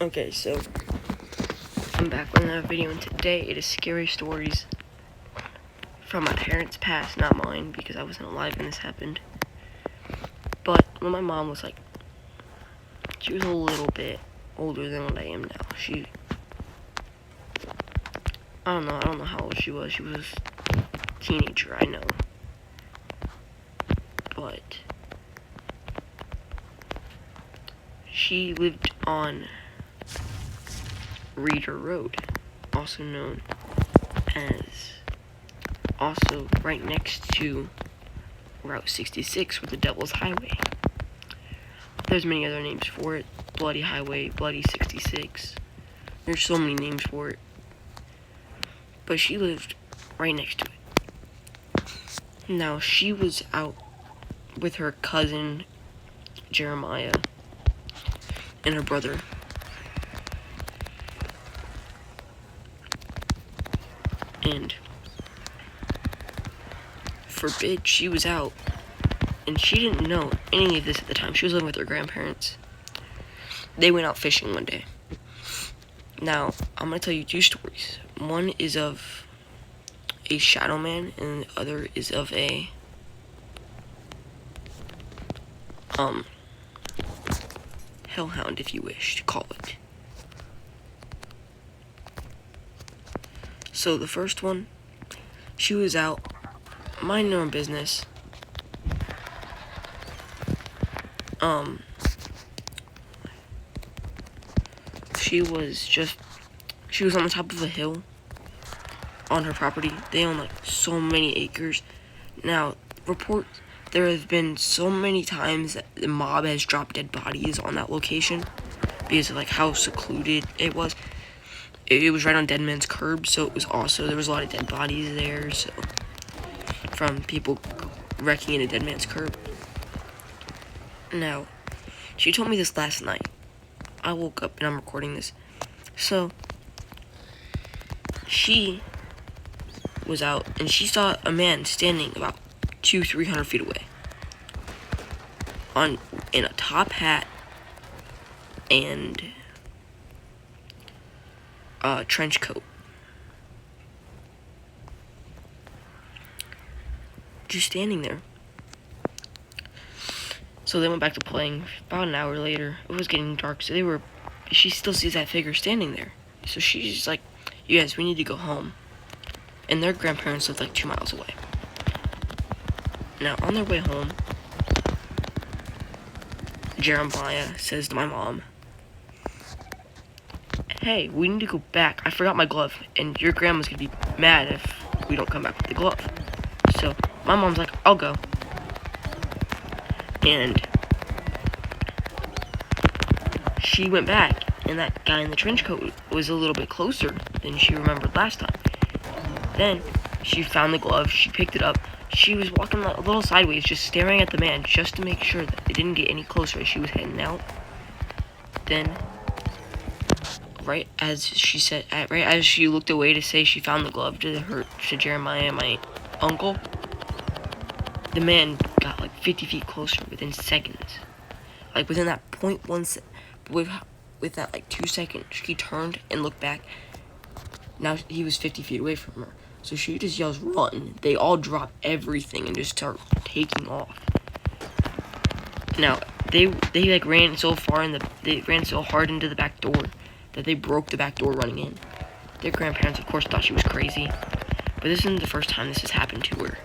Okay, so I'm back with another video, and today it is scary stories from my parents' past, not mine, because I wasn't alive when this happened. But when my mom was she was a little bit older than what I am now. I don't know how old she was. She was a teenager, I know. But she lived on Reeder Road, also known as, also right next to Route 66, or the Devil's Highway. There's many other names for it. Bloody Highway, Bloody 66. There's so many names for it. But she lived right next to it. Now, she was out with her cousin, Jeremiah, and her brother. And forbid, she was out, and she didn't know any of this at the time. She was living with her grandparents. They went out fishing one day. Now, I'm going to tell you two stories. One is of a shadow man, and the other is of a hellhound, if you wish to call it. So the first one, she was out minding her own business. She was on the top of a hill on her property. They own so many acres. Now, there have been so many times that the mob has dropped dead bodies on that location because of how secluded it was. It was right on Dead Man's Curb, so there was a lot of dead bodies there, so from people wrecking in a Dead Man's Curb. Now, she told me this last night. I woke up and I'm recording this. So, she was out and she saw a man standing about 200-300 feet away in a top hat and a trench coat. Just standing there. So they went back to playing. About an hour later, it was getting dark, so she still sees that figure standing there. So she's like, you guys, we need to go home. And their grandparents lived 2 miles away. Now, on their way home, Jeremiah says to my mom, hey, we need to go back. I forgot my glove, and your grandma's gonna be mad if we don't come back with the glove. So my mom's like, I'll go. And she went back, and that guy in the trench coat was a little bit closer than she remembered last time. Then she found the glove, she picked it up, she was walking a little sideways, just staring at the man, just to make sure that it didn't get any closer as she was heading out. Then, right as she looked away to say she found the glove to Jeremiah and my uncle, the man got 50 feet closer within seconds. Within that 0.1 with that 2 seconds, she turned and looked back. Now he was 50 feet away from her. So she just yells, run. They all drop everything and just start taking off. Now, they ran so far they ran so hard into the back door that they broke the back door running in. Their grandparents, of course, thought she was crazy. But this isn't the first time this has happened to her.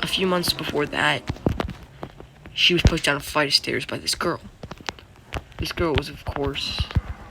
A few months before that, she was pushed down a flight of stairs by this girl. This girl was, of course,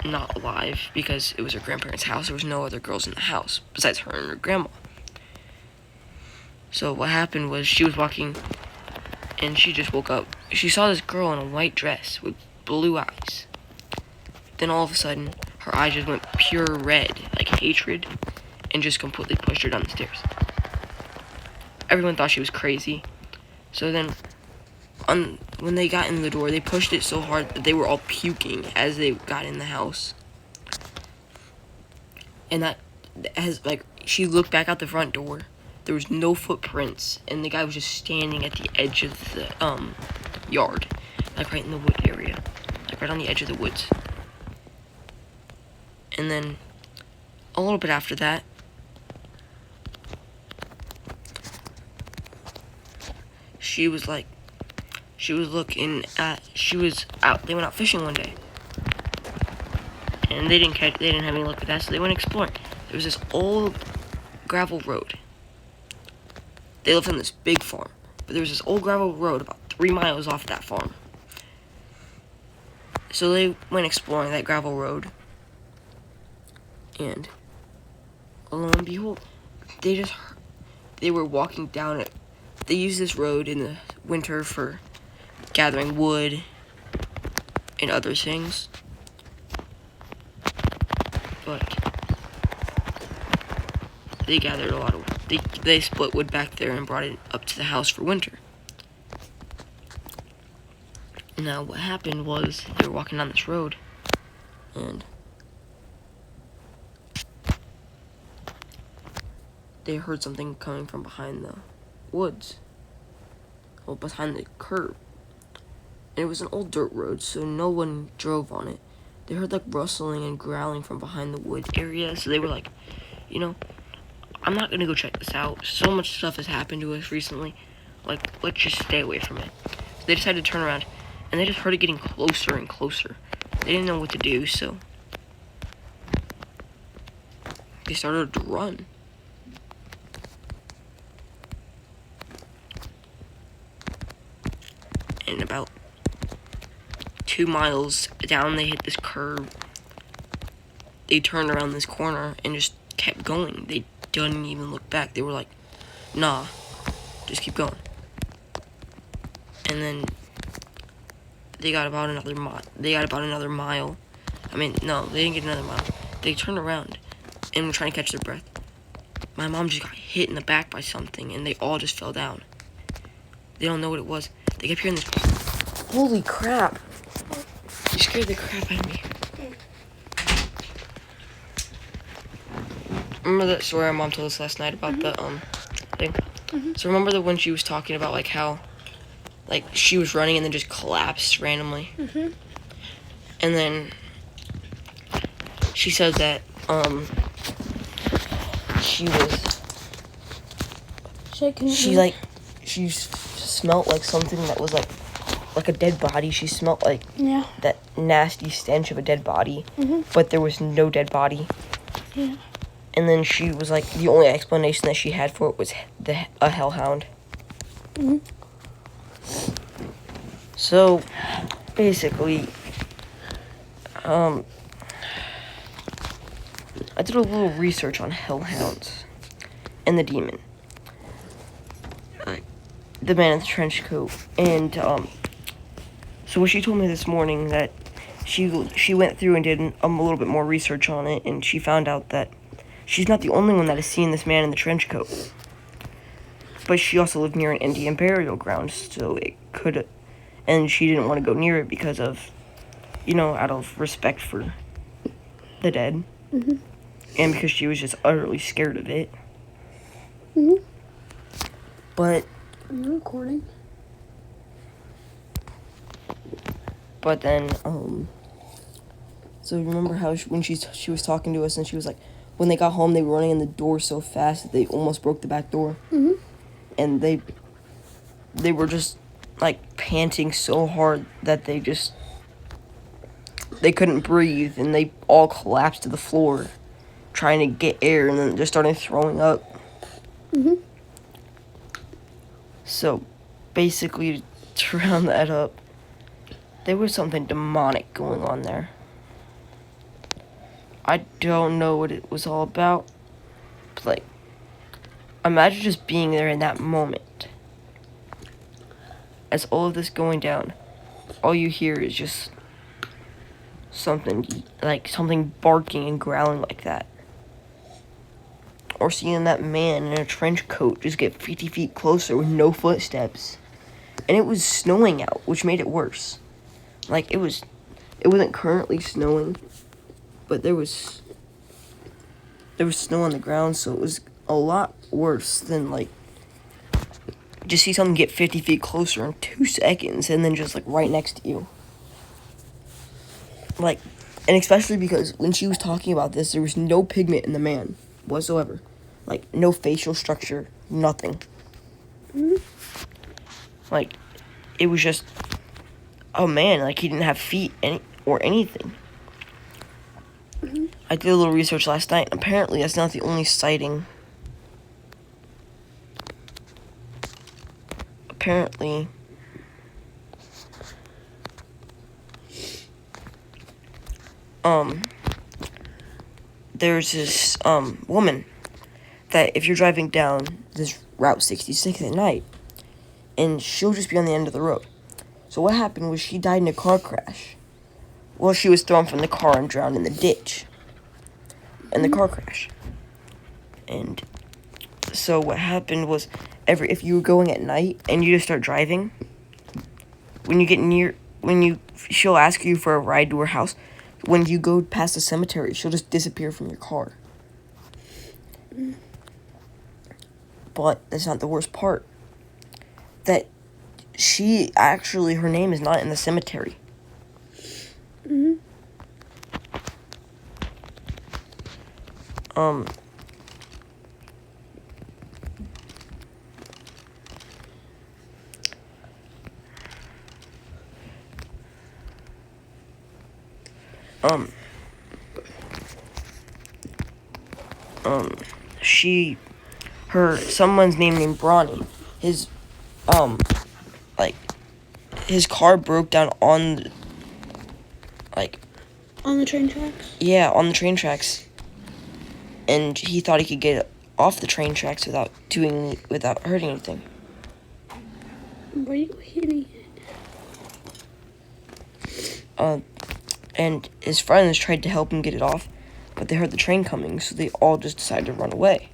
not alive because it was her grandparents' house. There was no other girls in the house besides her and her grandma. So what happened was she was walking and she just woke up. She saw this girl in a white dress with blue eyes. Then all of a sudden, her eyes just went pure red, hatred, and just completely pushed her down the stairs. Everyone thought she was crazy. So then, when they got in the door, they pushed it so hard that they were all puking as they got in the house. And she looked back out the front door. There was no footprints, and the guy was just standing at the edge of the yard, right in the wood area. like right on the edge of the woods. And then a little bit after that, she was out, they went out fishing one day. And they didn't have any luck with that, so they went exploring. There was this old gravel road. They lived on this big farm, but there was this old gravel road about 3 miles off that farm. So they went exploring that gravel road, and lo and behold, they were walking down it. They used this road in the winter for gathering wood and other things. But they gathered a lot of wood. They split wood back there and brought it up to the house for winter. Now what happened was they were walking down this road, and they heard something coming from behind the woods. Well, behind the curb. And it was an old dirt road, so no one drove on it. They heard like rustling and growling from behind the wood area, so they were like, you know, I'm not gonna go check this out. So much stuff has happened to us recently. Like, let's just stay away from it. So they decided to turn around, and they just heard it getting closer and closer. They didn't know what to do, so they started to run. And about 2 miles down, they hit this curve. They turned around this corner and just kept going. They didn't even look back. They were like, nah, just keep going. And then they got about another mile. I mean, no, they didn't get another mile. They turned around and were trying to catch their breath. My mom just got hit in the back by something, and they all just fell down. They don't know what it was. They kept hearing this. Holy crap. You scared the crap out of me. Remember that story our mom told us last night about the thing? So remember when she was talking about like how like she was running and then just collapsed randomly? And then she said that she smelled like something that was like a dead body. She smelled like that nasty stench of a dead body, but there was no dead body. Yeah. And then she was like, the only explanation that she had for it was a hellhound. So, basically, I did a little research on hellhounds and the demon. The man in the trench coat. And, so what she told me this morning that she went through and did a little bit more research on it, and she found out that she's not the only one that has seen this man in the trench coat. But she also lived near an Indian burial ground, so it could, and she didn't want to go near it because of, out of respect for the dead. And because she was just utterly scared of it. But Are you recording? But then, so remember how when she was talking to us and she was like, when they got home, they were running in the door so fast that they almost broke the back door. And they were just, like, panting so hard that they couldn't breathe, and they all collapsed to the floor trying to get air, and then just started throwing up. So, basically, to round that up, there was something demonic going on there. I don't know what it was all about, but, like, imagine just being there in that moment. As all of this going down, all you hear is just something barking and growling like that. Or seeing that man in a trench coat just get 50 feet closer with no footsteps. And it was snowing out, which made it worse. Like, it wasn't currently snowing, but there was snow on the ground, so it was a lot worse than, like, just see something get 50 feet closer in 2 seconds and then just, like, right next to you. like, and especially because when she was talking about this, there was no pigment in the man whatsoever. Like, no facial structure, nothing. Like, it was just, oh man, like, he didn't have feet or anything. I did a little research last night. Apparently, that's not the only sighting. Apparently, there's this, woman that if you're driving down this Route 66 at night, and she'll just be on the end of the road. So what happened was she died in a car crash. Well, she was thrown from the car and drowned in the ditch. In the car crash. And so what happened was, if you were going at night and you just start driving, when you get near, she'll ask you for a ride to her house. When you go past the cemetery, she'll just disappear from your car. But that's not the worst part. That her name is not in the cemetery. Someone's named Bronny. His car broke down on On the train tracks? Yeah, on the train tracks. And he thought he could get off the train tracks without hurting anything. Why are you hitting it? And his friends tried to help him get it off, but they heard the train coming, so they all just decided to run away.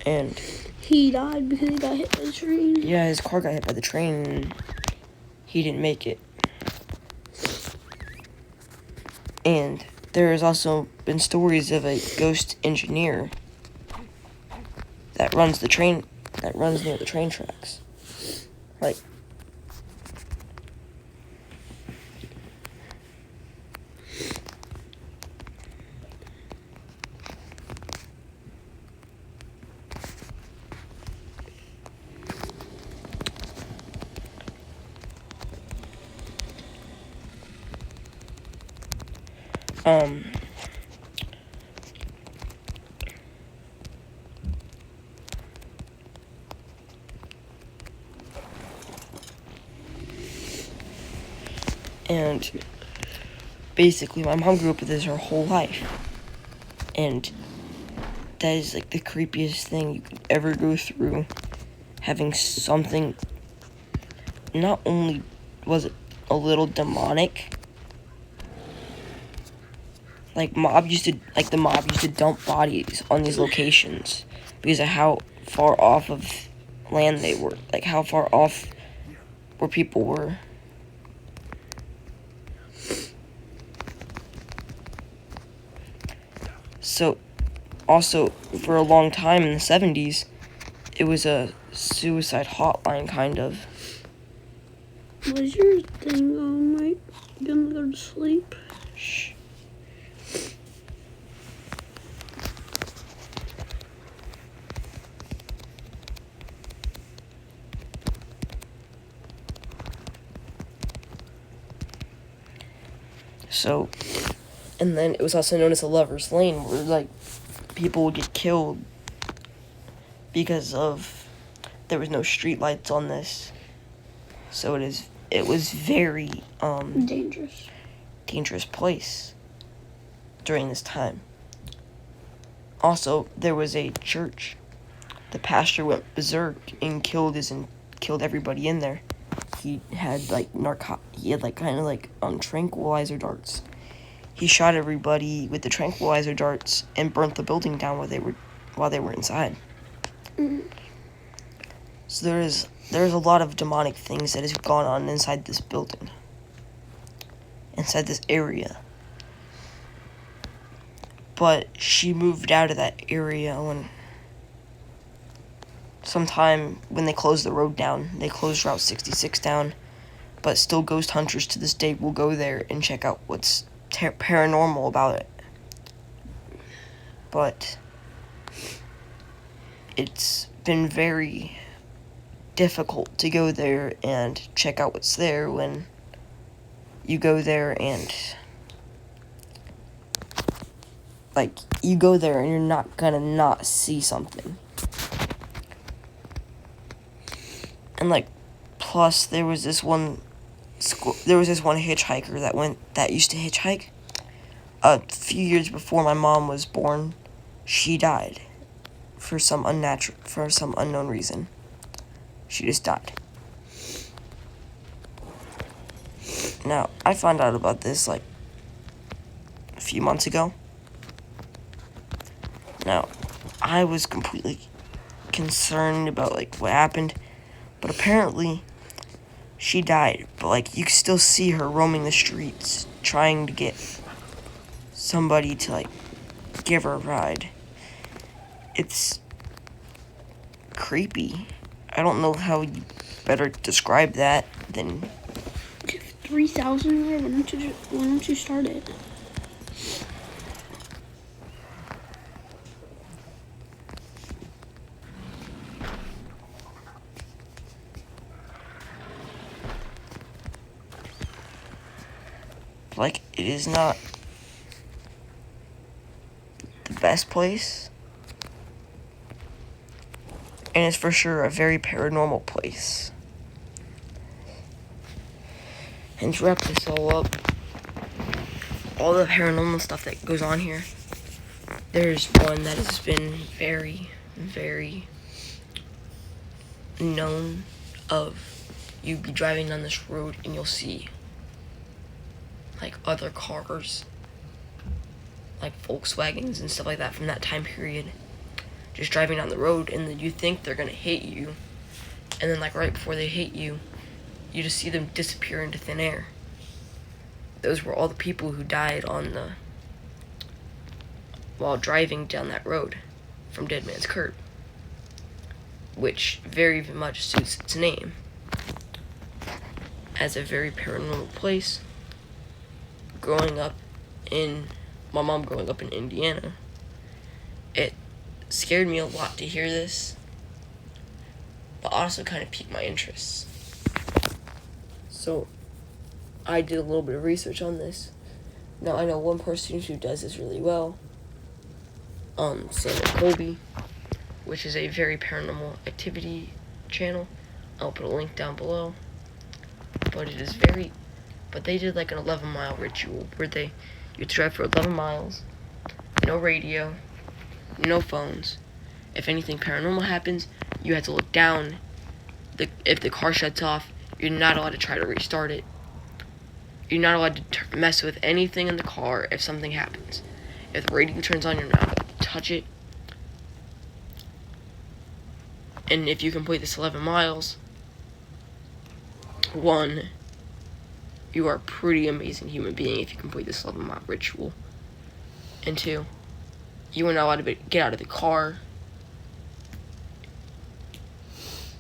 And He died because he got hit by the train. yeah, his car got hit by the train, and he didn't make it. And there has also been stories of a ghost engineer that runs near the train tracks. Like, and basically my mom grew up with this her whole life, and that is like the creepiest thing you could ever go through, having something. Not only was it a little demonic, the mob used to dump bodies on these locations because of how far off of land they were, like how far off where people were. So, also, for a long time in the 70s, it was a suicide hotline, kind of. What is your thing on, Mike? You gonna go to sleep? Shh. So, and then it was also known as the Lover's Lane, where, people would get killed because of there was no street lights on this. So it was very, dangerous place during this time. Also, there was a church. The pastor went berserk and killed everybody in there. He had tranquilizer darts. He shot everybody with the tranquilizer darts and burnt the building down while they were inside. So there's a lot of demonic things that has gone on inside this building, inside this area. But she moved out of that area sometime when they closed the road down. They closed Route 66 down but still ghost hunters to this day will go there and check out what's paranormal about it. But it's been very difficult to go there and check out what's there when you go there and like you go there and you're not gonna not see something. And like plus there was this one hitchhiker that used to hitchhike a few years before my mom was born. She died for some unknown reason. She just died. Now, I found out about this like a few months ago. Now, I was completely concerned about like what happened, but apparently she died, but like you can still see her roaming the streets trying to get somebody to like give her a ride. It's creepy. I don't know how you better describe that than 3,000 there. Why don't you start it? like it is not the best place. And it's for sure a very paranormal place. And to wrap this all up, all the paranormal stuff that goes on here, there's one that has been very, very known of. You be driving down this road and you'll see like other cars, like Volkswagens and stuff like that from that time period, just driving down the road, and then you think they're gonna hit you, and then like right before they hit you, you just see them disappear into thin air. Those were all the people who died while driving down that road from Dead Man's Curve, which very much suits its name as a very paranormal place. My mom growing up in Indiana, it scared me a lot to hear this, but also kind of piqued my interest. So I did a little bit of research on this. Now I know one person who does this really well, Sam Colby, which is a very paranormal activity channel. I'll put a link down below. But they did like an 11-mile ritual where you had to drive for 11 miles, no radio, no phones. If anything paranormal happens, you have to look down. If the car shuts off, you're not allowed to try to restart it. You're not allowed to mess with anything in the car if something happens. If the radio turns on, you're not allowed to touch it. And if you complete this 11 miles, 1, you are a pretty amazing human being if you complete this 11-mile ritual. And 2, you are not allowed to get out of the car.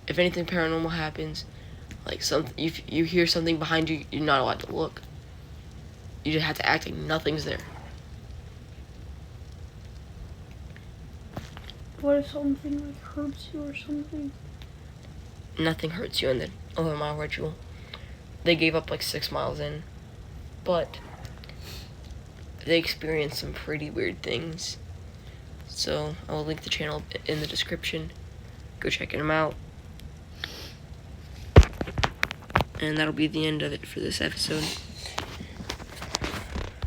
If anything paranormal happens, like if you hear something behind you, you're not allowed to look. You just have to act like nothing's there. What if something like hurts you or something? Nothing hurts you in the 11-mile ritual. They gave up like 6 miles in, but they experienced some pretty weird things. So I will link the channel in the description. Go check them out. And that'll be the end of it for this episode.